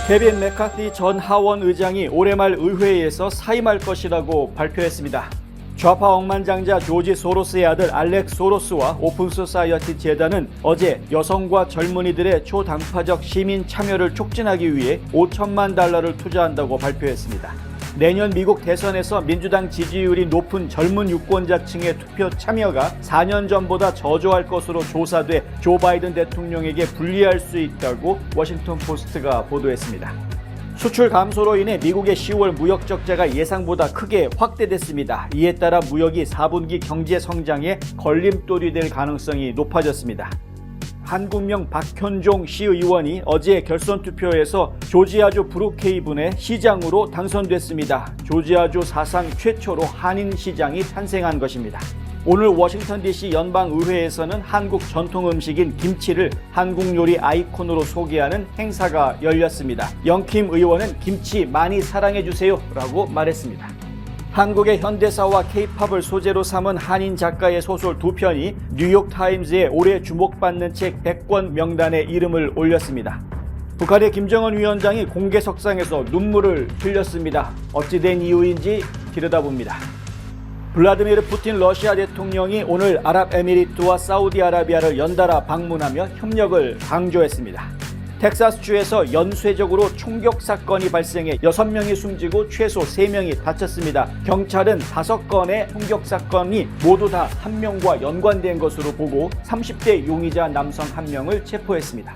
케빈 맥카티 전 하원 의장이 올해 말 의회에서 사임할 것이라고 발표했습니다. 좌파 억만장자 조지 소로스의 아들 알렉스 소로스와 오픈소사이어티 재단은 어제 여성과 젊은이들의 초당파적 시민 참여를 촉진하기 위해 $5천만 투자한다고 발표했습니다. 내년 미국 대선에서 민주당 지지율이 높은 젊은 유권자층의 투표 참여가 4년 전보다 저조할 것으로 조사돼 조 바이든 대통령에게 불리할 수 있다고 워싱턴 포스트가 보도했습니다. 수출 감소로 인해 미국의 10월 무역 적자가 예상보다 크게 확대됐습니다. 이에 따라 무역이 4분기 경제 성장에 걸림돌이 될 가능성이 높아졌습니다. 한국명 박현종 시의원이 어제 결선 투표에서 조지아주 브룩헤이븐의 시장으로 당선됐습니다. 조지아주 사상 최초로 한인 시장이 탄생한 것입니다. 오늘 워싱턴 DC 연방의회에서는 한국 전통 음식인 김치를 한국 요리 아이콘으로 소개하는 행사가 열렸습니다. 영킴 의원은 김치 많이 사랑해주세요 라고 말했습니다. 한국의 현대사와 케이팝을 소재로 삼은 한인 작가의 소설 2편이 뉴욕타임즈의 올해 주목받는 책 100권 명단에 이름을 올렸습니다. 북한의 김정은 위원장이 공개석상에서 눈물을 흘렸습니다. 어찌된 이유인지 들여다봅니다. 블라디미르 푸틴 러시아 대통령이 오늘 아랍에미리트와 사우디아라비아를 연달아 방문하며 협력을 강조했습니다. 텍사스주에서 연쇄적으로 총격 사건이 발생해 6명이 숨지고 최소 3명이 다쳤습니다. 경찰은 5건의 총격 사건이 모두 다 한 명과 연관된 것으로 보고 30대 용의자 남성 1명을 체포했습니다.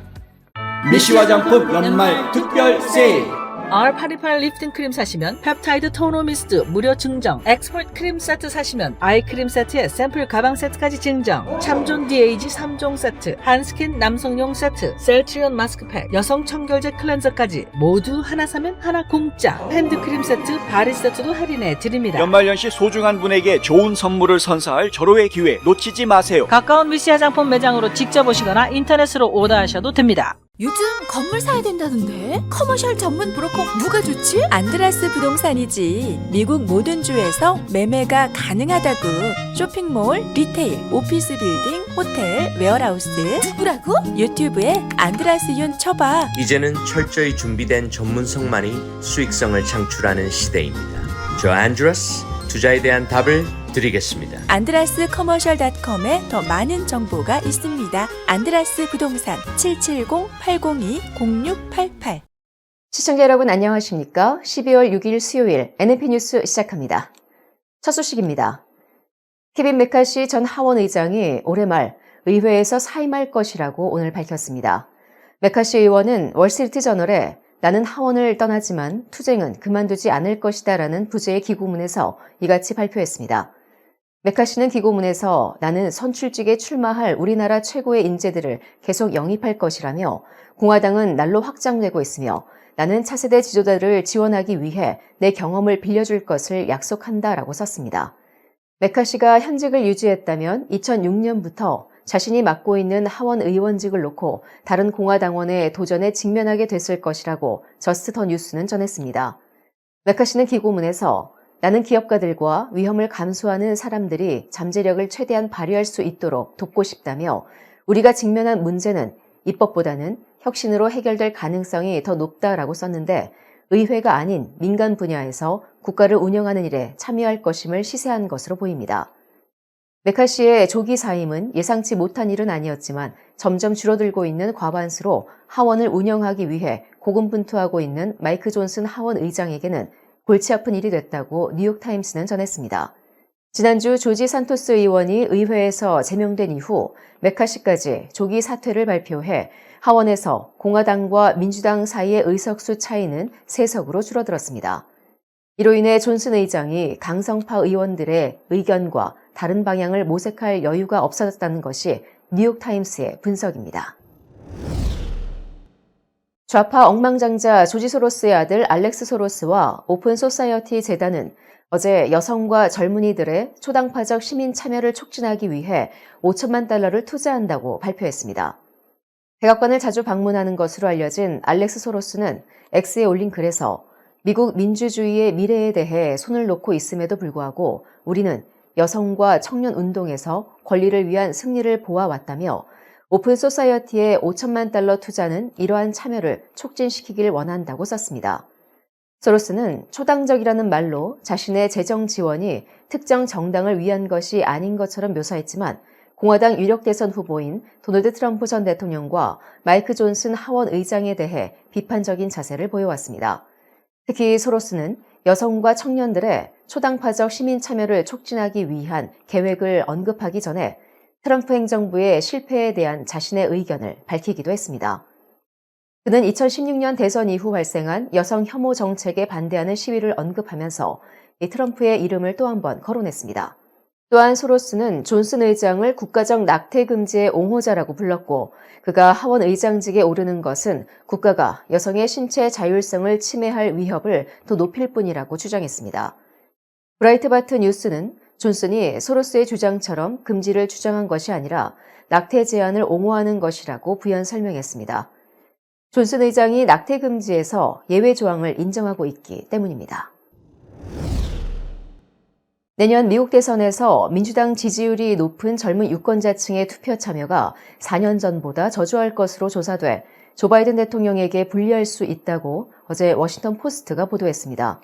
미시 화장품 연말 특별 세일! R88 리프팅 크림 사시면 펩타이드 토너 미스트 무료 증정, 엑스퍼트 크림 세트 사시면 아이크림 세트에 샘플 가방 세트까지 증정, 참존 DAG 3종 세트, 한스킨 남성용 세트, 셀트리온 마스크팩, 여성 청결제 클렌저까지 모두 하나 사면 하나 공짜, 핸드크림 세트, 바리 세트도 할인해 드립니다. 연말연시 소중한 분에게 좋은 선물을 선사할 절호의 기회 놓치지 마세요. 가까운 미시 화장품 매장으로 직접 오시거나 인터넷으로 오더하셔도 됩니다. 요즘 건물 사야 된다는데? 커머셜 전문 브로커 누가 좋지? 안드라스 부동산이지. 미국 모든 주에서 매매가 가능하다고. 쇼핑몰, 리테일, 오피스 빌딩, 호텔, 웨어하우스. 누구라고? 유튜브에 안드라스 윤 쳐봐. 이제는 철저히 준비된 전문성만이 수익성을 창출하는 시대입니다. 저 안드라스, 투자에 대한 답을 드리겠습니다. 안드라스 커머셜.com에 더 많은 정보가 있습니다. 안드라스 부동산 770-802-0688. 시청자 여러분 안녕하십니까? 12월 6일 수요일 NNP 뉴스 시작합니다. 첫 소식입니다. 케빈 맥카시 전 하원 의장이 올해 말 의회에서 사임할 것이라고 오늘 밝혔습니다. 맥카시 의원은 월스트리트저널에 나는 하원을 떠나지만 투쟁은 그만두지 않을 것이다 라는 부제의 기고문에서 이같이 발표했습니다. 맥카시는 기고문에서 나는 선출직에 출마할 우리나라 최고의 인재들을 계속 영입할 것이라며 공화당은 날로 확장되고 있으며 나는 차세대 지도자를 지원하기 위해 내 경험을 빌려줄 것을 약속한다라고 썼습니다. 맥카시가 현직을 유지했다면 2006년부터 자신이 맡고 있는 하원 의원직을 놓고 다른 공화당원의 도전에 직면하게 됐을 것이라고 저스트 더 뉴스는 전했습니다. 맥카시는 기고문에서 나는 기업가들과 위험을 감수하는 사람들이 잠재력을 최대한 발휘할 수 있도록 돕고 싶다며 우리가 직면한 문제는 입법보다는 혁신으로 해결될 가능성이 더 높다라고 썼는데 의회가 아닌 민간 분야에서 국가를 운영하는 일에 참여할 것임을 시사한 것으로 보입니다. 맥카시의 조기 사임은 예상치 못한 일은 아니었지만 점점 줄어들고 있는 과반수로 하원을 운영하기 위해 고군분투하고 있는 마이크 존슨 하원 의장에게는 골치 아픈 일이 됐다고 뉴욕타임스는 전했습니다. 지난주 조지 산토스 의원이 의회에서 제명된 이후 맥카시까지 조기 사퇴를 발표해 하원에서 공화당과 민주당 사이의 의석수 차이는 3석으로 줄어들었습니다. 이로 인해 존슨 의장이 강성파 의원들의 의견과 다른 방향을 모색할 여유가 없어졌다는 것이 뉴욕타임스의 분석입니다. 좌파 억망장자 조지 소로스의 아들 알렉스 소로스와 오픈 소사이어티 재단은 어제 여성과 젊은이들의 초당파적 시민 참여를 촉진하기 위해 $5천만 투자한다고 발표했습니다. 백악관을 자주 방문하는 것으로 알려진 알렉스 소로스는 X에 올린 글에서 미국 민주주의의 미래에 대해 손을 놓고 있음에도 불구하고 우리는 여성과 청년 운동에서 권리를 위한 승리를 보아왔다며 오픈 소사이어티의 5천만 달러 투자는 이러한 참여를 촉진시키길 원한다고 썼습니다. 소로스는 초당적이라는 말로 자신의 재정 지원이 특정 정당을 위한 것이 아닌 것처럼 묘사했지만 공화당 유력 대선 후보인 도널드 트럼프 전 대통령과 마이크 존슨 하원 의장에 대해 비판적인 자세를 보여왔습니다. 특히 소로스는 여성과 청년들의 초당파적 시민 참여를 촉진하기 위한 계획을 언급하기 전에 트럼프 행정부의 실패에 대한 자신의 의견을 밝히기도 했습니다. 그는 2016년 대선 이후 발생한 여성 혐오 정책에 반대하는 시위를 언급하면서 트럼프의 이름을 또 한 번 거론했습니다. 또한 소로스는 존슨 의장을 국가적 낙태 금지의 옹호자라고 불렀고 그가 하원 의장직에 오르는 것은 국가가 여성의 신체 자율성을 침해할 위협을 더 높일 뿐이라고 주장했습니다. 브라이트바트 뉴스는 존슨이 소로스의 주장처럼 금지를 주장한 것이 아니라 낙태 제한을 옹호하는 것이라고 부연 설명했습니다. 존슨 의장이 낙태 금지에서 예외 조항을 인정하고 있기 때문입니다. 내년 미국 대선에서 민주당 지지율이 높은 젊은 유권자층의 투표 참여가 4년 전보다 저조할 것으로 조사돼 조 바이든 대통령에게 불리할 수 있다고 어제 워싱턴 포스트가 보도했습니다.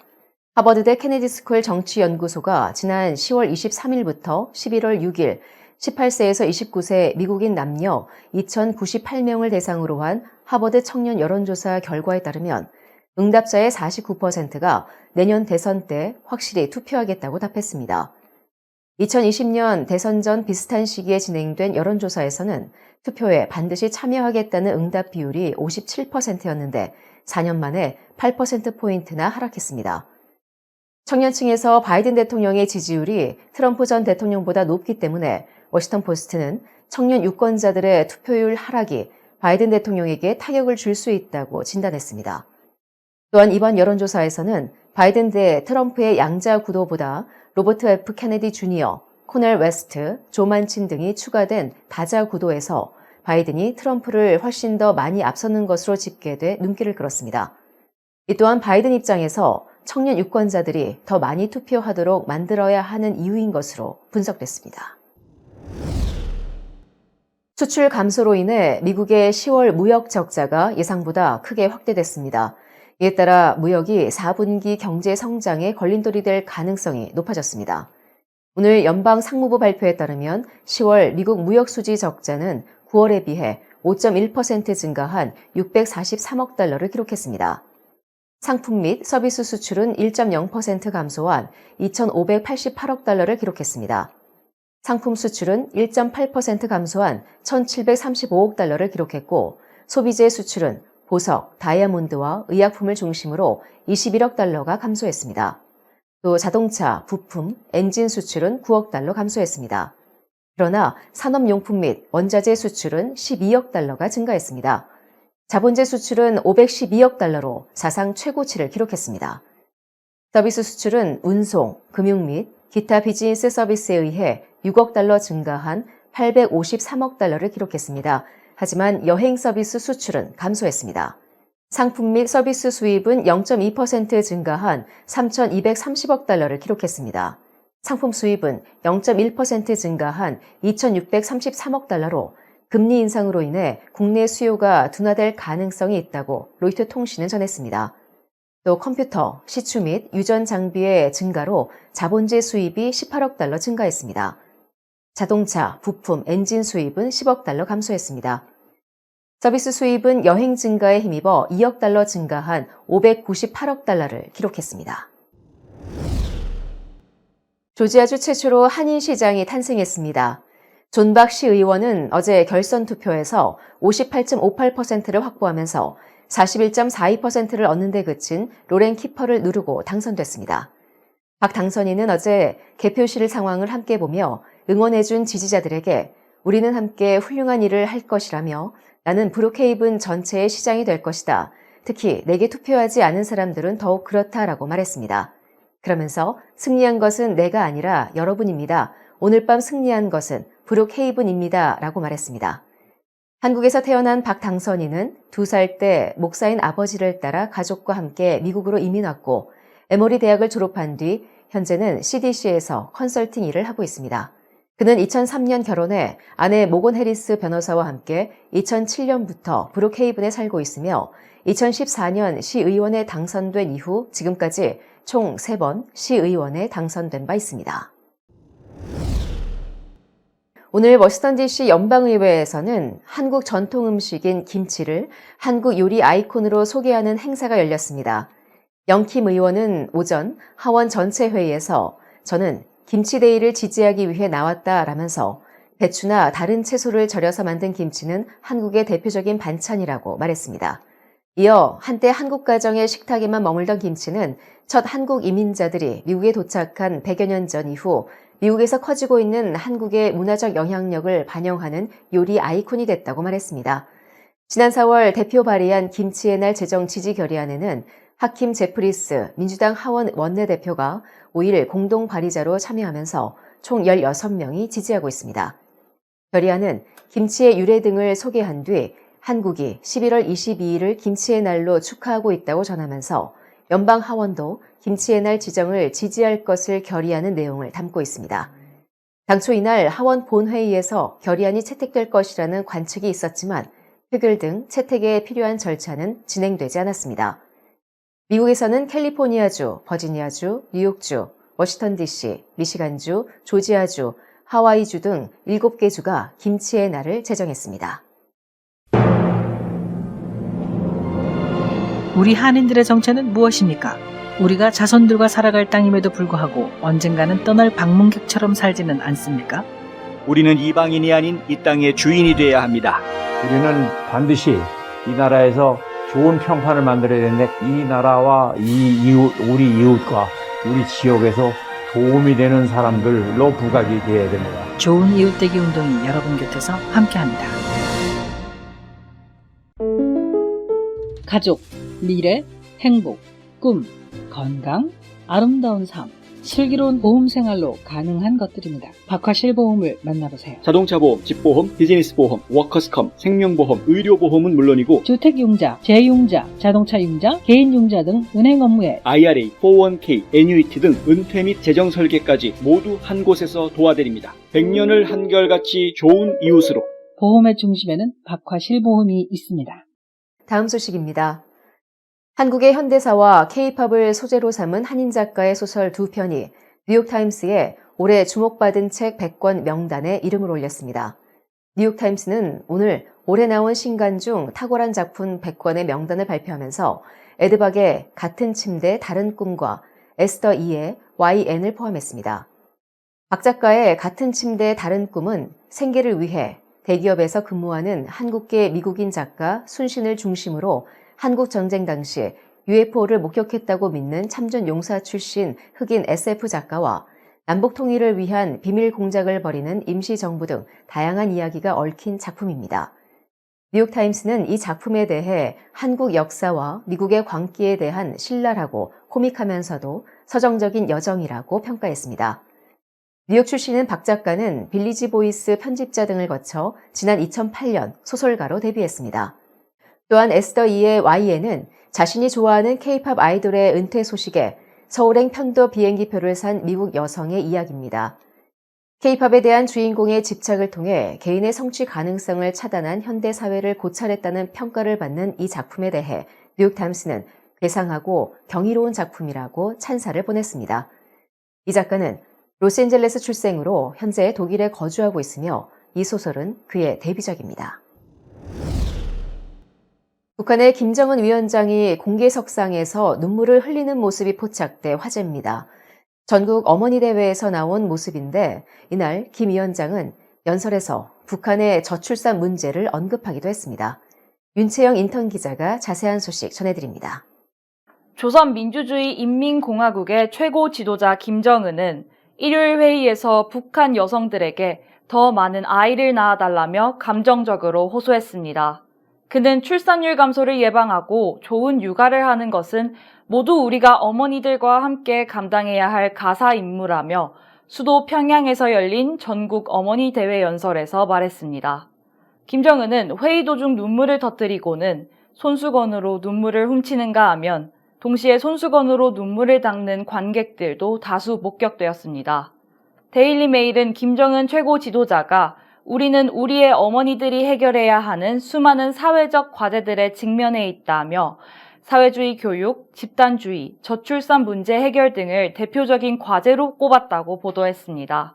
하버드대 케네디 스쿨 정치연구소가 지난 10월 23일부터 11월 6일 18세에서 29세 미국인 남녀 2,098명을 대상으로 한 하버드 청년 여론조사 결과에 따르면 응답자의 49%가 내년 대선 때 확실히 투표하겠다고 답했습니다. 2020년 대선 전 비슷한 시기에 진행된 여론조사에서는 투표에 반드시 참여하겠다는 응답 비율이 57%였는데 4년 만에 8%포인트나 하락했습니다. 청년층에서 바이든 대통령의 지지율이 트럼프 전 대통령보다 높기 때문에 워싱턴 포스트는 청년 유권자들의 투표율 하락이 바이든 대통령에게 타격을 줄 수 있다고 진단했습니다. 또한 이번 여론조사에서는 바이든 대 트럼프의 양자 구도보다 로버트 F. 케네디 주니어, 코넬 웨스트, 조 만친 등이 추가된 다자 구도에서 바이든이 트럼프를 훨씬 더 많이 앞서는 것으로 집계돼 눈길을 끌었습니다. 이 또한 바이든 입장에서 청년 유권자들이 더 많이 투표하도록 만들어야 하는 이유인 것으로 분석됐습니다. 수출 감소로 인해 미국의 10월 무역 적자가 예상보다 크게 확대됐습니다. 이에 따라 무역이 4분기 경제 성장에 걸림돌이 될 가능성이 높아졌습니다. 오늘 연방 상무부 발표에 따르면 10월 미국 무역 수지 적자는 9월에 비해 5.1% 증가한 643억 달러를 기록했습니다. 상품 및 서비스 수출은 1.0% 감소한 2,588억 달러를 기록했습니다. 상품 수출은 1.8% 감소한 1,735억 달러를 기록했고 소비재 수출은 보석, 다이아몬드와 의약품을 중심으로 21억 달러가 감소했습니다. 또 자동차, 부품, 엔진 수출은 9억 달러 감소했습니다. 그러나 산업용품 및 원자재 수출은 12억 달러가 증가했습니다. 자본재 수출은 512억 달러로 사상 최고치를 기록했습니다. 서비스 수출은 운송, 금융 및 기타 비즈니스 서비스에 의해 6억 달러 증가한 853억 달러를 기록했습니다. 하지만 여행 서비스 수출은 감소했습니다. 상품 및 서비스 수입은 0.2% 증가한 3,230억 달러를 기록했습니다. 상품 수입은 0.1% 증가한 2,633억 달러로 금리 인상으로 인해 국내 수요가 둔화될 가능성이 있다고 로이터 통신은 전했습니다. 또 컴퓨터, 시추 및 유전 장비의 증가로 자본재 수입이 18억 달러 증가했습니다. 자동차, 부품, 엔진 수입은 10억 달러 감소했습니다. 서비스 수입은 여행 증가에 힘입어 2억 달러 증가한 598억 달러를 기록했습니다. 조지아주 최초로 한인 시장이 탄생했습니다. 존 박 시 의원은 어제 결선 투표에서 58.58%를 확보하면서 41.42%를 얻는 데 그친 로렌 키퍼를 누르고 당선됐습니다. 박 당선인은 어제 개표실 상황을 함께 보며 응원해준 지지자들에게 우리는 함께 훌륭한 일을 할 것이라며 나는 브룩헤이븐 전체의 시장이 될 것이다. 특히 내게 투표하지 않은 사람들은 더욱 그렇다라고 말했습니다. 그러면서 승리한 것은 내가 아니라 여러분입니다. 오늘 밤 승리한 것은 브룩헤이븐입니다. 라고 말했습니다. 한국에서 태어난 박 당선인은 2살 때 목사인 아버지를 따라 가족과 함께 미국으로 이민 왔고 에모리 대학을 졸업한 뒤 현재는 CDC에서 컨설팅 일을 하고 있습니다. 그는 2003년 결혼해 아내 모건 해리스 변호사와 함께 2007년부터 브룩헤이븐에 살고 있으며 2014년 시의원에 당선된 이후 지금까지 총 3번 시의원에 당선된 바 있습니다. 오늘 워싱턴 DC 연방의회에서는 한국 전통 음식인 김치를 한국 요리 아이콘으로 소개하는 행사가 열렸습니다. 영킴 의원은 오전 하원 전체 회의에서 저는 김치데이를 지지하기 위해 나왔다라면서 배추나 다른 채소를 절여서 만든 김치는 한국의 대표적인 반찬이라고 말했습니다. 이어 한때 한국 가정의 식탁에만 머물던 김치는 첫 한국 이민자들이 미국에 도착한 100여 년 전 이후 미국에서 커지고 있는 한국의 문화적 영향력을 반영하는 요리 아이콘이 됐다고 말했습니다. 지난 4월 대표 발의한 김치의 날 제정 지지 결의안에는 하킴 제프리스 민주당 하원 원내대표가 5일 공동 발의자로 참여하면서 총 16명이 지지하고 있습니다. 결의안은 김치의 유래 등을 소개한 뒤 한국이 11월 22일을 김치의 날로 축하하고 있다고 전하면서 연방 하원도 김치의 날 지정을 지지할 것을 결의하는 내용을 담고 있습니다. 당초 이날 하원 본회의에서 결의안이 채택될 것이라는 관측이 있었지만 표결 등 채택에 필요한 절차는 진행되지 않았습니다. 미국에서는 캘리포니아주, 버지니아주, 뉴욕주, 워싱턴 DC, 미시간주, 조지아주, 하와이주 등 7개 주가 김치의 날을 제정했습니다. 우리 한인들의 정체는 무엇입니까? 우리가 자손들과 살아갈 땅임에도 불구하고 언젠가는 떠날 방문객처럼 살지는 않습니까? 우리는 이방인이 아닌 이 땅의 주인이 되어야 합니다. 우리는 반드시 이 나라에서 좋은 평판을 만들어야 되는데 이 나라와 우리 이웃과 우리 지역에서 도움이 되는 사람들로 부각이 되어야 됩니다. 좋은 이웃되기 운동이 여러분 곁에서 함께합니다. 가족, 미래, 행복, 꿈, 건강, 아름다운 삶, 슬기로운 보험 생활로 가능한 것들입니다. 박화실보험을 만나보세요. 자동차 보험, 집보험, 비즈니스 보험, 워커스컴, 생명보험, 의료보험은 물론이고 주택융자, 재융자, 자동차융자, 개인융자 등 은행 업무에 IRA, 401k, 애뉴이티 등 은퇴 및 재정 설계까지 모두 한 곳에서 도와드립니다. 100년을 한결같이 좋은 이웃으로. 보험의 중심에는 박화실보험이 있습니다. 다음 소식입니다. 한국의 현대사와 K-팝을 소재로 삼은 한인 작가의 소설 2편이 뉴욕타임스에 올해 주목받은 책 100권 명단에 이름을 올렸습니다. 뉴욕타임스는 오늘 올해 나온 신간 중 탁월한 작품 100권의 명단을 발표하면서 에드박의 같은 침대 다른 꿈과 에스더 이의 YN을 포함했습니다. 박 작가의 같은 침대 다른 꿈은 생계를 위해 대기업에서 근무하는 한국계 미국인 작가 순신을 중심으로 한국 전쟁 당시 UFO를 목격했다고 믿는 참전 용사 출신 흑인 SF 작가와 남북 통일을 위한 비밀 공작을 벌이는 임시정부 등 다양한 이야기가 얽힌 작품입니다. 뉴욕타임스는 이 작품에 대해 한국 역사와 미국의 광기에 대한 신랄하고 코믹하면서도 서정적인 여정이라고 평가했습니다. 뉴욕 출신인 박 작가는 빌리지 보이스 편집자 등을 거쳐 지난 2008년 소설가로 데뷔했습니다. 또한 에스더 이의 YN은 자신이 좋아하는 K-팝 아이돌의 은퇴 소식에 서울행 편도 비행기표를 산 미국 여성의 이야기입니다. K-팝에 대한 주인공의 집착을 통해 개인의 성취 가능성을 차단한 현대 사회를 고찰했다는 평가를 받는 이 작품에 대해 뉴욕타임스는 괴상하고 경이로운 작품이라고 찬사를 보냈습니다. 이 작가는 로스앤젤레스 출생으로 현재 독일에 거주하고 있으며 이 소설은 그의 데뷔작입니다. 북한의 김정은 위원장이 공개석상에서 눈물을 흘리는 모습이 포착돼 화제입니다. 전국 어머니 대회에서 나온 모습인데 이날 김 위원장은 연설에서 북한의 저출산 문제를 언급하기도 했습니다. 윤채영 인턴 기자가 자세한 소식 전해드립니다. 조선민주주의인민공화국의 최고 지도자 김정은은 일요일 회의에서 북한 여성들에게 더 많은 아이를 낳아달라며 감정적으로 호소했습니다. 그는 출산율 감소를 예방하고 좋은 육아를 하는 것은 모두 우리가 어머니들과 함께 감당해야 할 가사 임무라며 수도 평양에서 열린 전국 어머니 대회 연설에서 말했습니다. 김정은은 회의 도중 눈물을 터뜨리고는 손수건으로 눈물을 훔치는가 하면 동시에 손수건으로 눈물을 닦는 관객들도 다수 목격되었습니다. 데일리메일은 김정은 최고 지도자가 우리는 우리의 어머니들이 해결해야 하는 수많은 사회적 과제들에 직면해 있다며 사회주의 교육, 집단주의, 저출산 문제 해결 등을 대표적인 과제로 꼽았다고 보도했습니다.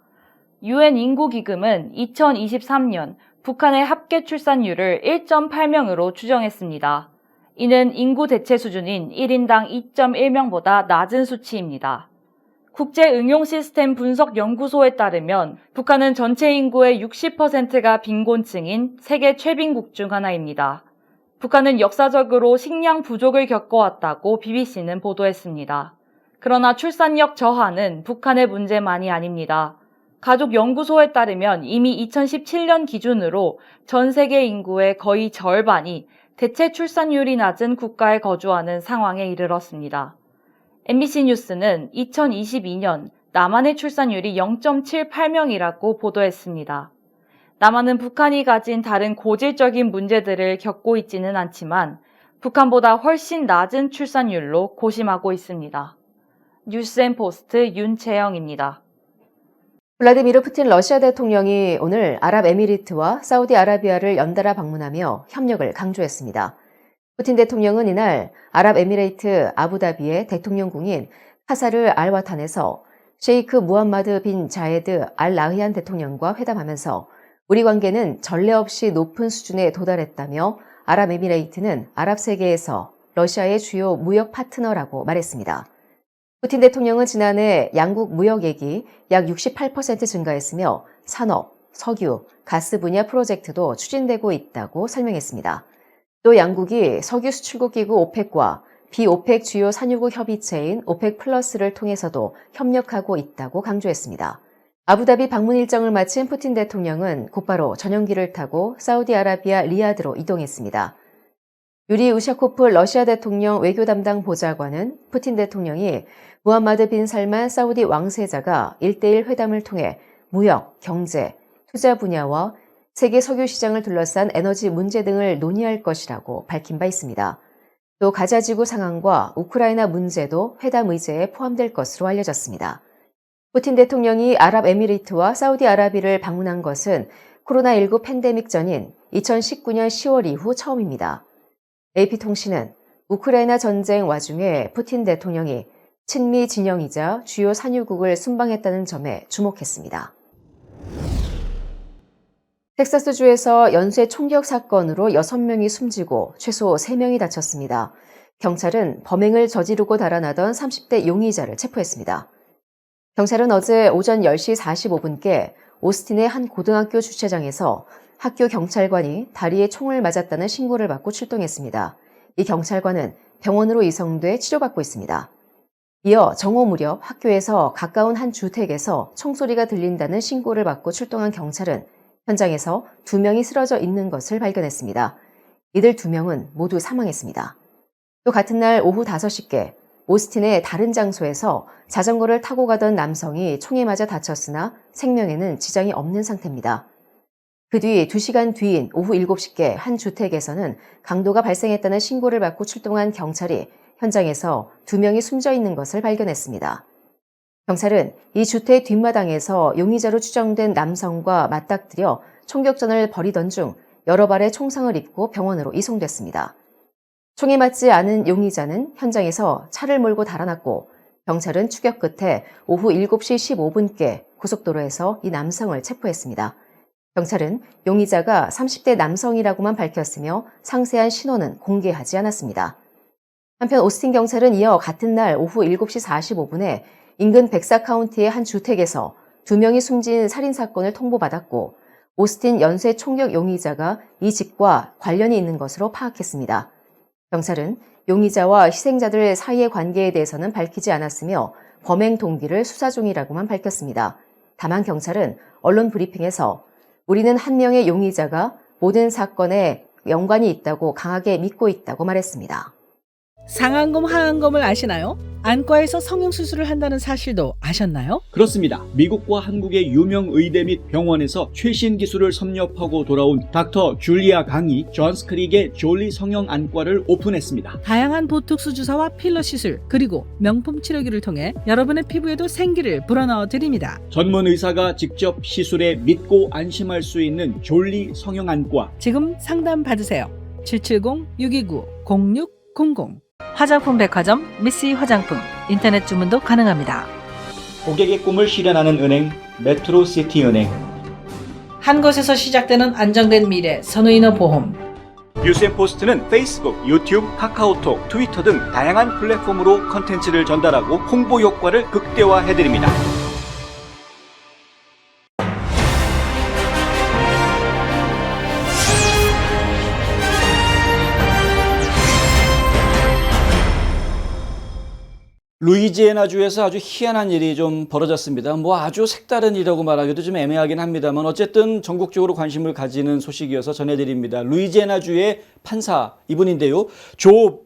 UN 인구기금은 2023년 북한의 합계 출산율을 1.8명으로 추정했습니다. 이는 인구 대체 수준인 1인당 2.1명보다 낮은 수치입니다. 국제응용시스템 분석연구소에 따르면 북한은 전체 인구의 60%가 빈곤층인 세계 최빈국 중 하나입니다. 북한은 역사적으로 식량 부족을 겪어왔다고 BBC는 보도했습니다. 그러나 출산력 저하는 북한의 문제만이 아닙니다. 가족연구소에 따르면 이미 2017년 기준으로 전 세계 인구의 거의 절반이 대체 출산율이 낮은 국가에 거주하는 상황에 이르렀습니다. MBC 뉴스는 2022년 남한의 출산율이 0.78명이라고 보도했습니다. 남한은 북한이 가진 다른 고질적인 문제들을 겪고 있지는 않지만 북한보다 훨씬 낮은 출산율로 고심하고 있습니다. 뉴스앤포스트 윤채영입니다. 블라디미르 푸틴 러시아 대통령이 오늘 아랍에미리트와 사우디아라비아를 연달아 방문하며 협력을 강조했습니다. 푸틴 대통령은 이날 아랍에미레이트 아부다비의 대통령궁인 카사르 알와탄에서 셰이크 무함마드 빈 자예드 알 나흐얀 대통령과 회담하면서 우리 관계는 전례 없이 높은 수준에 도달했다며 아랍에미레이트는 아랍 세계에서 러시아의 주요 무역 파트너라고 말했습니다. 푸틴 대통령은 지난해 양국 무역액이 약 68% 증가했으며 산업, 석유, 가스 분야 프로젝트도 추진되고 있다고 설명했습니다. 또 양국이 석유 수출국 기구 오펙과 비오펙 주요 산유국 협의체인 오펙 플러스를 통해서도 협력하고 있다고 강조했습니다. 아부다비 방문 일정을 마친 푸틴 대통령은 곧바로 전용기를 타고 사우디아라비아 리야드로 이동했습니다. 유리 우샤코프 러시아 대통령 외교 담당 보좌관은 푸틴 대통령이 무함마드 빈 살만 사우디 왕세자가 1대1 회담을 통해 무역, 경제, 투자 분야와 세계 석유 시장을 둘러싼 에너지 문제 등을 논의할 것이라고 밝힌 바 있습니다. 또 가자지구 상황과 우크라이나 문제도 회담 의제에 포함될 것으로 알려졌습니다. 푸틴 대통령이 아랍에미리트와 사우디아라비를 방문한 것은 코로나19 팬데믹 전인 2019년 10월 이후 처음입니다. AP통신은 우크라이나 전쟁 와중에 푸틴 대통령이 친미 진영이자 주요 산유국을 순방했다는 점에 주목했습니다. 텍사스주에서 연쇄 총격 사건으로 6명이 숨지고 최소 3명이 다쳤습니다. 경찰은 범행을 저지르고 달아나던 30대 용의자를 체포했습니다. 경찰은 어제 오전 10시 45분께 오스틴의 한 고등학교 주차장에서 학교 경찰관이 다리에 총을 맞았다는 신고를 받고 출동했습니다. 이 경찰관은 병원으로 이송돼 치료받고 있습니다. 이어 정오 무렵 학교에서 가까운 한 주택에서 총소리가 들린다는 신고를 받고 출동한 경찰은 현장에서 2명이 쓰러져 있는 것을 발견했습니다. 이들 2명은 모두 사망했습니다. 또 같은 날 오후 5시께 오스틴의 다른 장소에서 자전거를 타고 가던 남성이 총에 맞아 다쳤으나 생명에는 지장이 없는 상태입니다. 그 뒤 2시간 뒤인 오후 7시께 한 주택에서는 강도가 발생했다는 신고를 받고 출동한 경찰이 현장에서 2명이 숨져 있는 것을 발견했습니다. 경찰은 이 주택 뒷마당에서 용의자로 추정된 남성과 맞닥뜨려 총격전을 벌이던 중 여러 발의 총상을 입고 병원으로 이송됐습니다. 총에 맞지 않은 용의자는 현장에서 차를 몰고 달아났고 경찰은 추격 끝에 오후 7시 15분께 고속도로에서 이 남성을 체포했습니다. 경찰은 용의자가 30대 남성이라고만 밝혔으며 상세한 신원은 공개하지 않았습니다. 한편 오스틴 경찰은 이어 같은 날 오후 7시 45분에 인근 벡사 카운티의 한 주택에서 2명이 숨진 살인사건을 통보받았고 오스틴 연쇄 총격 용의자가 이 집과 관련이 있는 것으로 파악했습니다. 경찰은 용의자와 희생자들 사이의 관계에 대해서는 밝히지 않았으며 범행 동기를 수사 중이라고만 밝혔습니다. 다만 경찰은 언론 브리핑에서 우리는 한 명의 용의자가 모든 사건에 연관이 있다고 강하게 믿고 있다고 말했습니다. 상안검, 하안검을 아시나요? 안과에서 성형수술을 한다는 사실도 아셨나요? 그렇습니다. 미국과 한국의 유명 의대 및 병원에서 최신 기술을 섭렵하고 돌아온 닥터 줄리아 강이 존스크릭의 졸리 성형 안과를 오픈했습니다. 다양한 보톡스 주사와 필러 시술, 그리고 명품 치료기를 통해 여러분의 피부에도 생기를 불어넣어 드립니다. 전문 의사가 직접 시술에 믿고 안심할 수 있는 졸리 성형 안과. 지금 상담 받으세요. 770-629-0600 화장품 백화점 미쓰이 화장품 인터넷 주문도 가능합니다. 고객의 꿈을 실현하는 은행 메트로시티은행. 한 곳에서 시작되는 안정된 미래 선우이너 보험. 뉴스앤포스트는 페이스북, 유튜브, 카카오톡, 트위터 등 다양한 플랫폼으로 컨텐츠를 전달하고 홍보 효과를 극대화해드립니다. 루이지애나주에서 아주 희한한 일이 좀 벌어졌습니다. 뭐 아주 색다른 일이라고 말하기도 좀 애매하긴 합니다만 어쨌든 전국적으로 관심을 가지는 소식이어서 전해드립니다. 루이지애나주의 판사 이분인데요. 조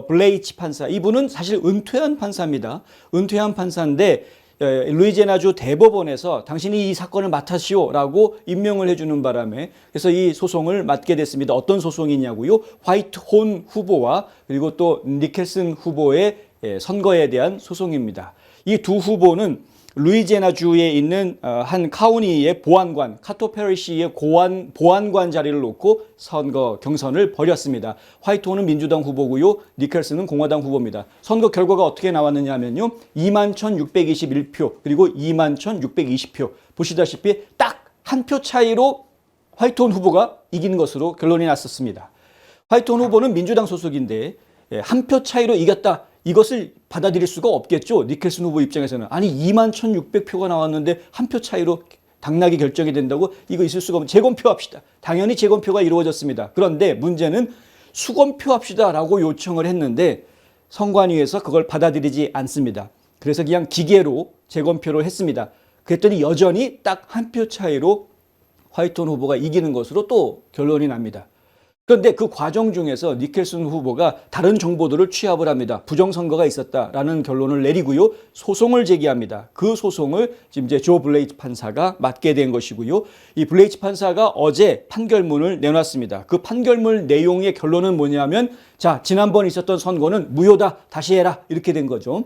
블레이치 판사. 이분은 사실 은퇴한 판사입니다. 은퇴한 판사인데 루이지애나주 대법원에서 당신이 이 사건을 맡으시오라고 임명을 해주는 바람에 그래서 이 소송을 맡게 됐습니다. 어떤 소송이냐고요? 화이트혼 후보와 그리고 또 니켈슨 후보의 선거에 대한 소송입니다. 이 두 후보는 루이지애나주에 있는 한 카우니의 보안관, 카토 페리시의 보안관 자리를 놓고 선거 경선을 벌였습니다. 화이트혼은 민주당 후보고요. 니켈슨은 공화당 후보입니다. 선거 결과가 어떻게 나왔느냐 하면요. 21,621표 그리고 21,620표 보시다시피 딱 한 표 차이로 화이트혼 후보가 이긴 것으로 결론이 났었습니다. 화이트혼 후보는 민주당 소속인데 한 표 차이로 이겼다. 이것을 받아들일 수가 없겠죠. 니켈슨 후보 입장에서는. 아니 21,600표가 나왔는데 한 표 차이로 당락이 결정이 된다고? 이거 있을 수가 없는. 재검표 합시다. 당연히 재검표가 이루어졌습니다. 그런데 문제는 수검표 합시다 라고 요청을 했는데 선관위에서 그걸 받아들이지 않습니다. 그래서 그냥 기계로 재검표를 했습니다. 그랬더니 여전히 딱 한 표 차이로 화이트혼 후보가 이기는 것으로 또 결론이 납니다. 그런데 그 과정 중에서 니켈슨 후보가 다른 정보들을 취합을 합니다. 부정선거가 있었다라는 결론을 내리고요. 소송을 제기합니다. 그 소송을 지금 이제 조 블레이치 판사가 맡게 된 것이고요. 이 블레이치 판사가 어제 판결문을 내놨습니다. 그 판결문 내용의 결론은 뭐냐면 자, 지난번 있었던 선거는 무효다. 다시 해라. 이렇게 된 거죠.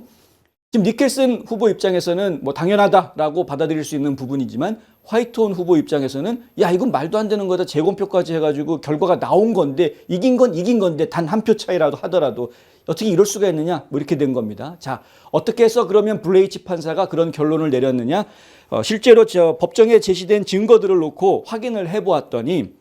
지금 니켈슨 후보 입장에서는 뭐 당연하다라고 받아들일 수 있는 부분이지만 화이트혼 후보 입장에서는 야 이건 말도 안 되는 거다. 재검표까지 해가지고 결과가 나온 건데 이긴 건 이긴 건데 단 한 표 차이라도 하더라도 어떻게 이럴 수가 있느냐 뭐 이렇게 된 겁니다. 자 어떻게 해서 그러면 블레이치 판사가 그런 결론을 내렸느냐 실제로 법정에 제시된 증거들을 놓고 확인을 해보았더니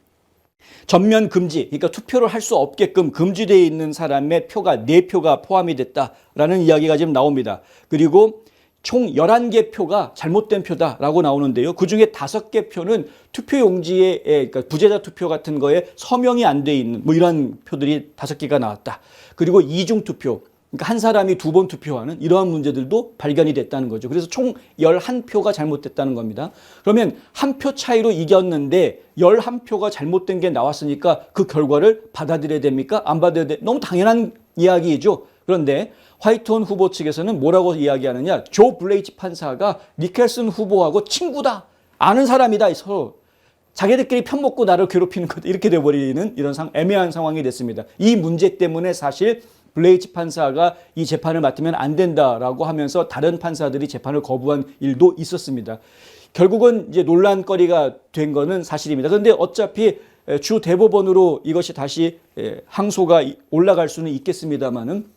전면 금지, 그러니까 투표를 할 수 없게끔 금지되어 있는 사람의 표가 4표가 포함이 됐다라는 이야기가 지금 나옵니다. 그리고 총 11개 표가 잘못된 표다라고 나오는데요. 그중에 5개 표는 투표용지에 그러니까 부재자 투표 같은 거에 서명이 안 돼 있는 뭐 이런 표들이 5개가 나왔다. 그리고 이중 투표, 그러니까 한 사람이 2번 투표하는 이러한 문제들도 발견이 됐다는 거죠. 그래서 총 11표가 잘못됐다는 겁니다. 그러면 한 표 차이로 이겼는데 11표가 잘못된 게 나왔으니까 그 결과를 받아들여야 됩니까? 안 받아야 돼? 너무 당연한 이야기이죠. 그런데 화이트혼 후보 측에서는 뭐라고 이야기하느냐. 조 블레이치 판사가 니켈슨 후보하고 친구다. 아는 사람이다. 서로. 자기들끼리 편먹고 나를 괴롭히는 것 이렇게 돼버리는 이런 애매한 상황이 됐습니다. 이 문제 때문에 사실 블레이치 판사가 이 재판을 맡으면 안 된다라고 하면서 다른 판사들이 재판을 거부한 일도 있었습니다. 결국은 이제 논란거리가 된 거는 사실입니다. 그런데 어차피 주 대법원으로 이것이 다시 항소가 올라갈 수는 있겠습니다만은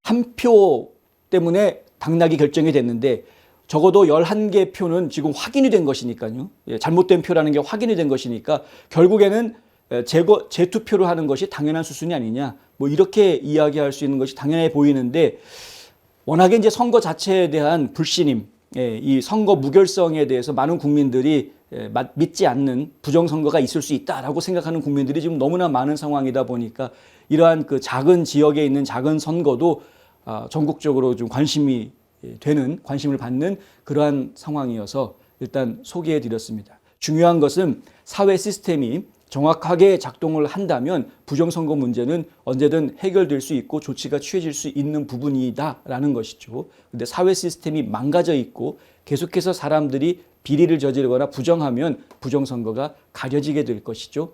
한 표 때문에 당락이 결정이 됐는데 적어도 11개 표는 지금 확인이 된 것이니까요. 잘못된 표라는 게 확인이 된 것이니까 결국에는 재투표를 하는 것이 당연한 수순이 아니냐. 뭐 이렇게 이야기할 수 있는 것이 당연해 보이는데 워낙에 이제 선거 자체에 대한 불신임, 이 선거 무결성에 대해서 많은 국민들이 믿지 않는 부정선거가 있을 수 있다라고 생각하는 국민들이 지금 너무나 많은 상황이다 보니까 이러한 그 작은 지역에 있는 작은 선거도 전국적으로 좀 관심을 받는 그러한 상황이어서 일단 소개해 드렸습니다. 중요한 것은 사회 시스템이 정확하게 작동을 한다면 부정선거 문제는 언제든 해결될 수 있고 조치가 취해질 수 있는 부분이다라는 것이죠. 근데 사회 시스템이 망가져 있고 계속해서 사람들이 비리를 저지르거나 부정하면 부정선거가 가려지게 될 것이죠.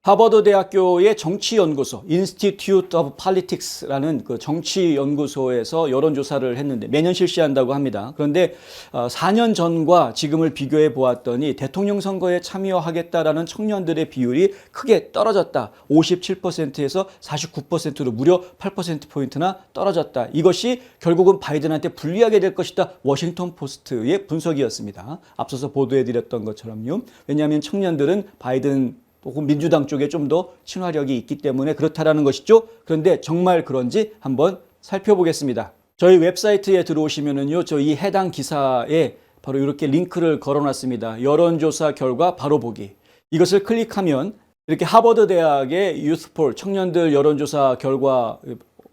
하버드 대학교의 정치연구소 Institute of Politics라는 그 정치연구소에서 여론조사를 했는데 매년 실시한다고 합니다. 그런데 4년 전과 지금을 비교해 보았더니 대통령 선거에 참여하겠다라는 청년들의 비율이 크게 떨어졌다. 57%에서 49%로 무려 8%포인트나 떨어졌다. 이것이 결국은 바이든한테 불리하게 될 것이다. 워싱턴 포스트의 분석이었습니다. 앞서서 보도해드렸던 것처럼요. 왜냐하면 청년들은 바이든 혹은 민주당 쪽에 좀 더 친화력이 있기 때문에 그렇다라는 것이죠. 그런데 정말 그런지 한번 살펴보겠습니다. 저희 웹사이트에 들어오시면은요, 저희 해당 기사에 바로 이렇게 링크를 걸어놨습니다. 여론조사 결과 바로 보기. 이것을 클릭하면 이렇게 하버드 대학의 유스폴 청년들 여론조사 결과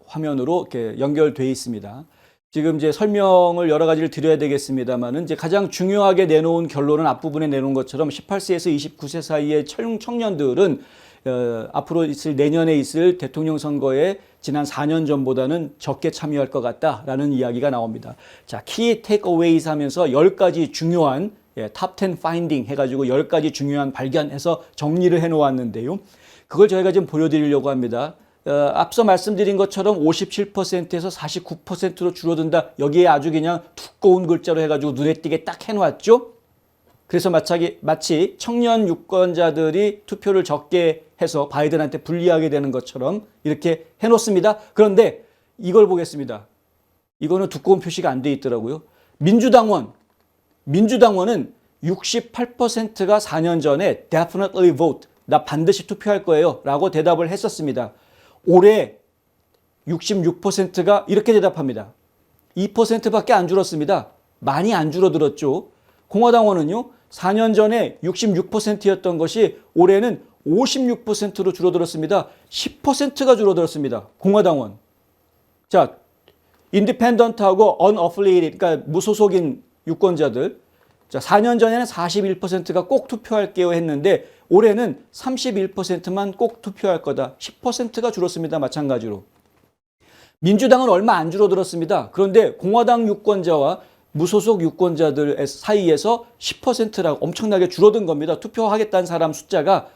화면으로 이렇게 연결돼 있습니다. 지금 이제 설명을 여러 가지를 드려야 되겠습니다만은 이제 가장 중요하게 내놓은 결론은 앞부분에 내놓은 것처럼 18세에서 29세 사이의 청년들은 앞으로 있을 내년에 있을 대통령 선거에 지난 4년 전보다는 적게 참여할 것 같다라는 이야기가 나옵니다. 자, 키 테이크어웨이즈 하면서 10가지 중요한 탑 10 파인딩 해가지고 10가지 중요한 발견해서 정리를 해놓았는데요. 그걸 저희가 지금 보여드리려고 합니다. 앞서 말씀드린 것처럼 57%에서 49%로 줄어든다. 여기에 아주 그냥 두꺼운 글자로 해가지고 눈에 띄게 딱 해놓았죠. 그래서 마치 청년 유권자들이 투표를 적게 해서 바이든한테 불리하게 되는 것처럼 이렇게 해놓습니다. 그런데 이걸 보겠습니다. 이거는 두꺼운 표시가 안 돼 있더라고요. 민주당원은 68%가 4년 전에 definitely vote, 나 반드시 투표할 거예요 라고 대답을 했었습니다. 올해 66%가 이렇게 대답합니다. 2%밖에 안 줄었습니다. 많이 안 줄어들었죠. 공화당원은요, 4년 전에 66%였던 것이 올해는 56%로 줄어들었습니다. 10%가 줄어들었습니다. 공화당원. 자, 인디펜던트하고 unaffiliated, 그러니까 무소속인 유권자들. 자, 4년 전에는 41%가 꼭 투표할게요 했는데 올해는 31%만 꼭 투표할 거다. 10%가 줄었습니다. 마찬가지로. 민주당은 얼마 안 줄어들었습니다. 그런데 공화당 유권자와 무소속 유권자들 사이에서 10%라고 엄청나게 줄어든 겁니다. 투표하겠다는 사람 숫자가.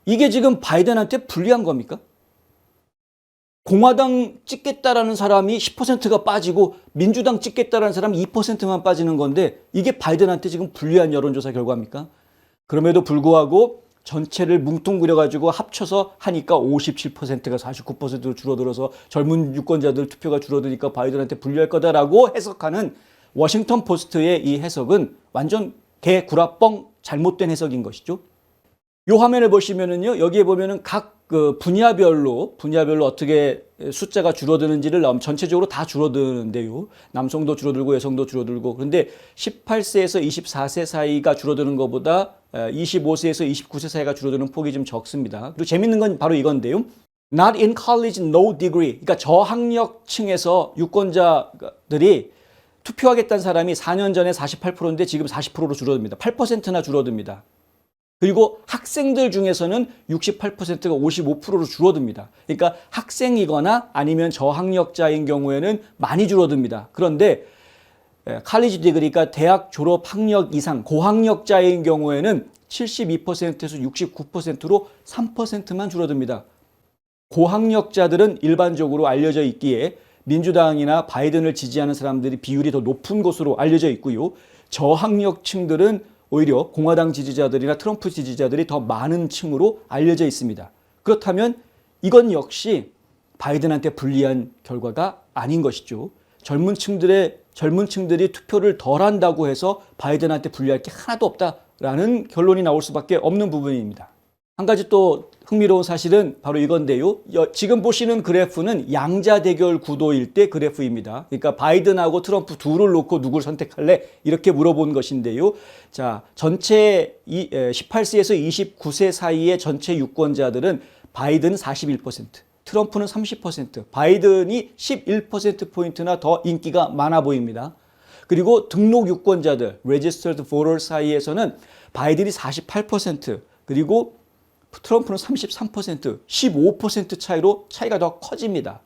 이게 지금 바이든한테 불리한 겁니까? 공화당 찍겠다라는 사람이 10%가 빠지고 민주당 찍겠다라는 사람이 2%만 빠지는 건데 이게 바이든한테 지금 불리한 여론조사 결과입니까? 그럼에도 불구하고 전체를 뭉뚱그려가지고 합쳐서 하니까 57%가 49%로 줄어들어서 젊은 유권자들 투표가 줄어드니까 바이든한테 불리할 거다라고 해석하는 워싱턴 포스트의 이 해석은 완전 개구라뻥 잘못된 해석인 것이죠. 이 화면을 보시면은요, 여기에 보면은 각 그 분야별로 어떻게 숫자가 줄어드는지를 전체적으로 다 줄어드는데요. 남성도 줄어들고 여성도 줄어들고. 그런데 18세에서 24세 사이가 줄어드는 것보다 25세에서 29세 사이가 줄어드는 폭이 좀 적습니다. 그리고 재밌는 건 바로 이건데요. Not in college, no degree. 그러니까 저학력층에서 유권자들이 투표하겠다는 사람이 4년 전에 48%인데 지금 40%로 줄어듭니다. 8%나 줄어듭니다. 그리고 학생들 중에서는 68%가 55%로 줄어듭니다. 그러니까 학생이거나 아니면 저학력자인 경우에는 많이 줄어듭니다. 그런데 칼리지 디그리, 그러니까 대학 졸업 학력 이상 고학력자인 경우에는 72%에서 69%로 3%만 줄어듭니다. 고학력자들은 일반적으로 알려져 있기에 민주당이나 바이든을 지지하는 사람들이 비율이 더 높은 것으로 알려져 있고요. 저학력층들은 오히려 공화당 지지자들이나 트럼프 지지자들이 더 많은 층으로 알려져 있습니다. 그렇다면 이건 역시 바이든한테 불리한 결과가 아닌 것이죠. 젊은 층들이 투표를 덜 한다고 해서 바이든한테 불리할 게 하나도 없다라는 결론이 나올 수밖에 없는 부분입니다. 한 가지 또 흥미로운 사실은 바로 이건데요. 지금 보시는 그래프는 양자 대결 구도일 때 그래프입니다. 그러니까 바이든하고 트럼프 둘을 놓고 누굴 선택할래? 이렇게 물어본 것인데요. 자, 전체 18세에서 29세 사이의 전체 유권자들은 바이든 41%, 트럼프는 30%, 바이든이 11%포인트나 더 인기가 많아 보입니다. 그리고 등록 유권자들, registered voter 사이에서는 바이든이 48%, 그리고 트럼프는 33%, 15% 차이로 차이가 더 커집니다.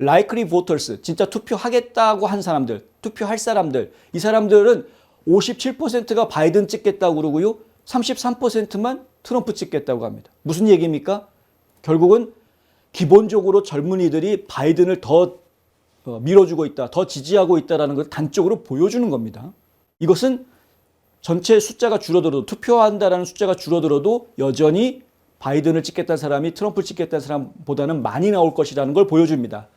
likely voters, 진짜 투표하겠다고 한 사람들, 투표할 사람들, 이 사람들은 57%가 바이든 찍겠다고 그러고요. 33%만 트럼프 찍겠다고 합니다. 무슨 얘기입니까? 결국은 기본적으로 젊은이들이 바이든을 더 밀어주고 있다, 더 지지하고 있다는 걸 단적으로 보여주는 겁니다. 이것은 전체 숫자가 줄어들어도, 투표한다라는 숫자가 줄어들어도 여전히 바이든을 찍겠다는 사람이 트럼프를 찍겠다는 사람보다는 많이 나올 것이라는 걸 보여줍니다.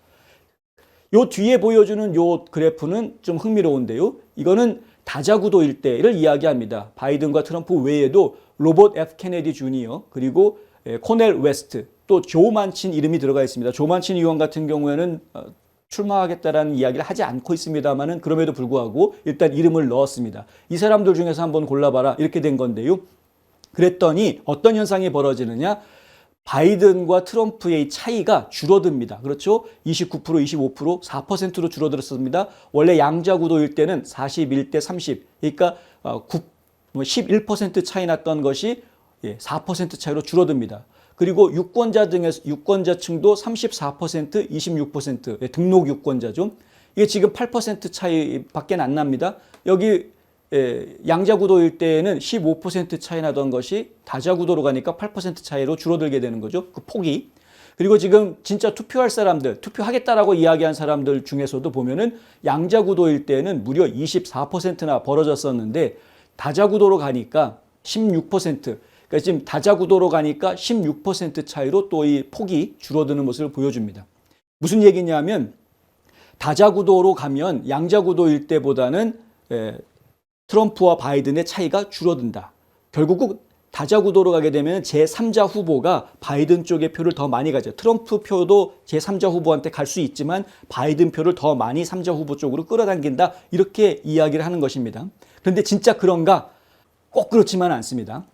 요 뒤에 보여주는 요 그래프는 좀 흥미로운데요. 이거는 다자구도 일대를 이야기합니다. 바이든과 트럼프 외에도 로버트 F 케네디 주니어, 그리고 코넬 웨스트, 또 조 만친 이름이 들어가 있습니다. 조 만친 의원 같은 경우에는 출마하겠다라는 이야기를 하지 않고 있습니다만은 그럼에도 불구하고 일단 이름을 넣었습니다. 이 사람들 중에서 한번 골라봐라, 이렇게 된 건데요. 그랬더니 어떤 현상이 벌어지느냐? 바이든과 트럼프의 차이가 줄어듭니다. 그렇죠? 29%, 25%, 4%로 줄어들었습니다. 원래 양자구도일 때는 41대 30, 그러니까 11% 차이 났던 것이 4% 차이로 줄어듭니다. 그리고 유권자층도 34%, 26%, 등록 유권자죠. 이게 지금 8% 차이밖에 안 납니다. 여기 양자구도일 때에는 15% 차이 나던 것이 다자구도로 가니까 8% 차이로 줄어들게 되는 거죠. 그 폭이. 그리고 지금 진짜 투표할 사람들, 투표하겠다라고 이야기한 사람들 중에서도 보면은 양자구도일 때는 무려 24%나 벌어졌었는데 다자구도로 가니까 16%, 그러니까 지금 다자구도로 가니까 16% 차이로 또 이 폭이 줄어드는 모습을 보여줍니다. 무슨 얘기냐면 다자구도로 가면 양자구도일 때보다는 트럼프와 바이든의 차이가 줄어든다. 결국 다자구도로 가게 되면 제3자 후보가 바이든 쪽의 표를 더 많이 가져. 트럼프 표도 제3자 후보한테 갈 수 있지만 바이든 표를 더 많이 3자 후보 쪽으로 끌어당긴다. 이렇게 이야기를 하는 것입니다. 그런데 진짜 그런가? 꼭 그렇지만 않습니다.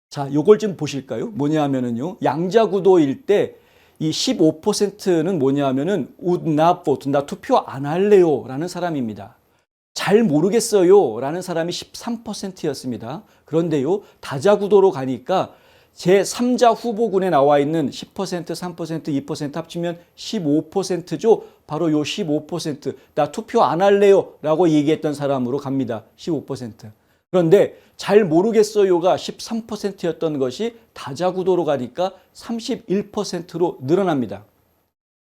자, 요걸 좀 보실까요? 뭐냐 하면은요. 양자구도일 때 이 15%는 뭐냐 하면은 would not vote, 나 투표 안 할래요 라는 사람입니다. 잘 모르겠어요 라는 사람이 13%였습니다. 그런데요, 다자구도로 가니까 제3자 후보군에 나와 있는 10%, 3%, 2% 합치면 15%죠. 바로 요 15%, 나 투표 안 할래요 라고 얘기했던 사람으로 갑니다. 15%. 그런데 잘 모르겠어요가 13%였던 것이 다자구도로 가니까 31%로 늘어납니다.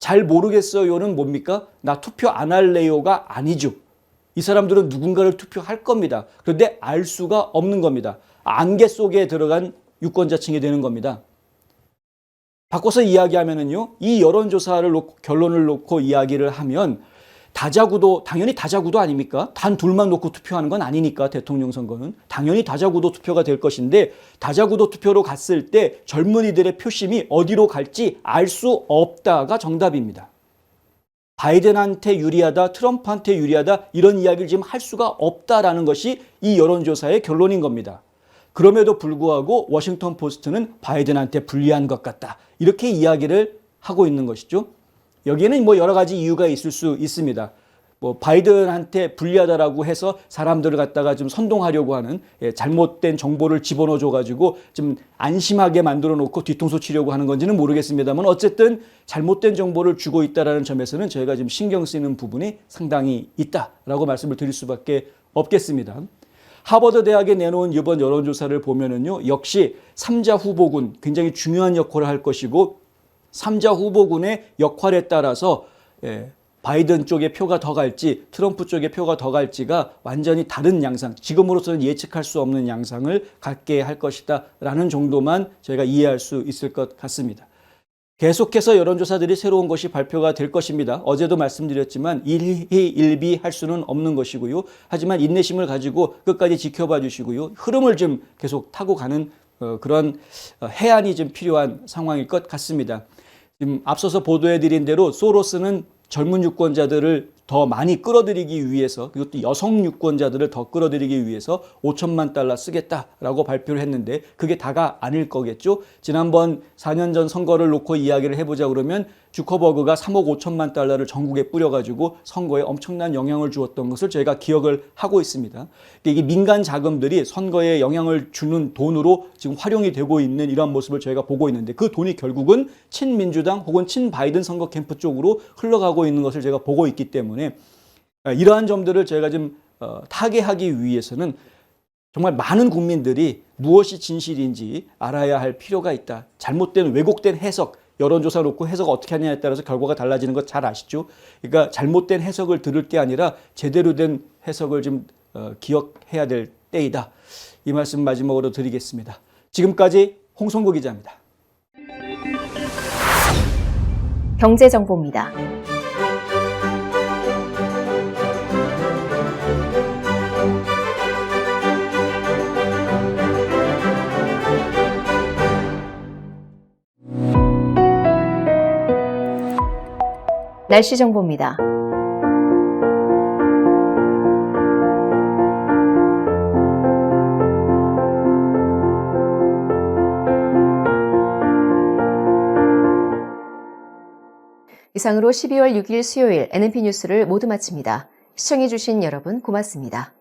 잘 모르겠어요는 뭡니까? 나 투표 안 할래요가 아니죠. 이 사람들은 누군가를 투표할 겁니다. 그런데 알 수가 없는 겁니다. 안개 속에 들어간 유권자층이 되는 겁니다. 바꿔서 이야기하면은요, 이 여론조사를 놓고, 결론을 놓고 이야기를 하면 다자구도, 당연히 다자구도 아닙니까? 단 둘만 놓고 투표하는 건 아니니까, 대통령 선거는. 당연히 다자구도 투표가 될 것인데, 다자구도 투표로 갔을 때 젊은이들의 표심이 어디로 갈지 알 수 없다가 정답입니다. 바이든한테 유리하다, 트럼프한테 유리하다, 이런 이야기를 지금 할 수가 없다라는 것이 이 여론조사의 결론인 겁니다. 그럼에도 불구하고 워싱턴 포스트는 바이든한테 불리한 것 같다, 이렇게 이야기를 하고 있는 것이죠. 여기에는 뭐 여러 가지 이유가 있을 수 있습니다. 뭐 바이든한테 불리하다라고 해서 사람들을 갖다가 좀 선동하려고 하는 잘못된 정보를 집어넣어 줘가지고 좀 안심하게 만들어 놓고 뒤통수 치려고 하는 건지는 모르겠습니다만, 어쨌든 잘못된 정보를 주고 있다라는 점에서는 저희가 지금 신경 쓰이는 부분이 상당히 있다라고 말씀을 드릴 수밖에 없겠습니다. 하버드 대학에 내놓은 이번 여론조사를 보면은요, 역시 3자 후보군 굉장히 중요한 역할을 할 것이고, 3자 후보군의 역할에 따라서 바이든 쪽의 표가 더 갈지 트럼프 쪽의 표가 더 갈지가 완전히 다른 양상, 지금으로서는 예측할 수 없는 양상을 갖게 할 것이다 라는 정도만 저희가 이해할 수 있을 것 같습니다. 계속해서 여론조사들이 새로운 것이 발표가 될 것입니다. 어제도 말씀드렸지만 일희일비 할 수는 없는 것이고요. 하지만 인내심을 가지고 끝까지 지켜봐 주시고요. 흐름을 좀 계속 타고 가는 그런 해안이 좀 필요한 상황일 것 같습니다. 지금 앞서서 보도해드린 대로 소로스는 젊은 유권자들을 더 많이 끌어들이기 위해서, 그리고 또 여성 유권자들을 더 끌어들이기 위해서 5천만 달러 쓰겠다라고 발표를 했는데 그게 다가 아닐 거겠죠. 지난번 4년 전 선거를 놓고 이야기를 해보자 그러면 주커버그가 3억 5천만 달러를 전국에 뿌려가지고 선거에 엄청난 영향을 주었던 것을 저희가 기억을 하고 있습니다. 이게 민간 자금들이 선거에 영향을 주는 돈으로 지금 활용이 되고 있는 이런 모습을 저희가 보고 있는데 그 돈이 결국은 친민주당 혹은 친바이든 선거 캠프 쪽으로 흘러가고 있는 것을 제가 보고 있기 때문에 이러한 점들을 저희가 좀 타개하기 위해서는 정말 많은 국민들이 무엇이 진실인지 알아야 할 필요가 있다. 잘못된 왜곡된 해석, 여론조사 놓고 해석 어떻게 하냐에 따라서 결과가 달라지는 거 잘 아시죠? 그러니까 잘못된 해석을 들을 게 아니라 제대로 된 해석을 좀 기억해야 될 때이다. 이 말씀 마지막으로 드리겠습니다. 지금까지 홍성구 기자입니다. 경제정보입니다. 날씨 정보입니다. 이상으로 12월 6일 수요일 NNP 뉴스를 모두 마칩니다. 시청해주신 여러분 고맙습니다.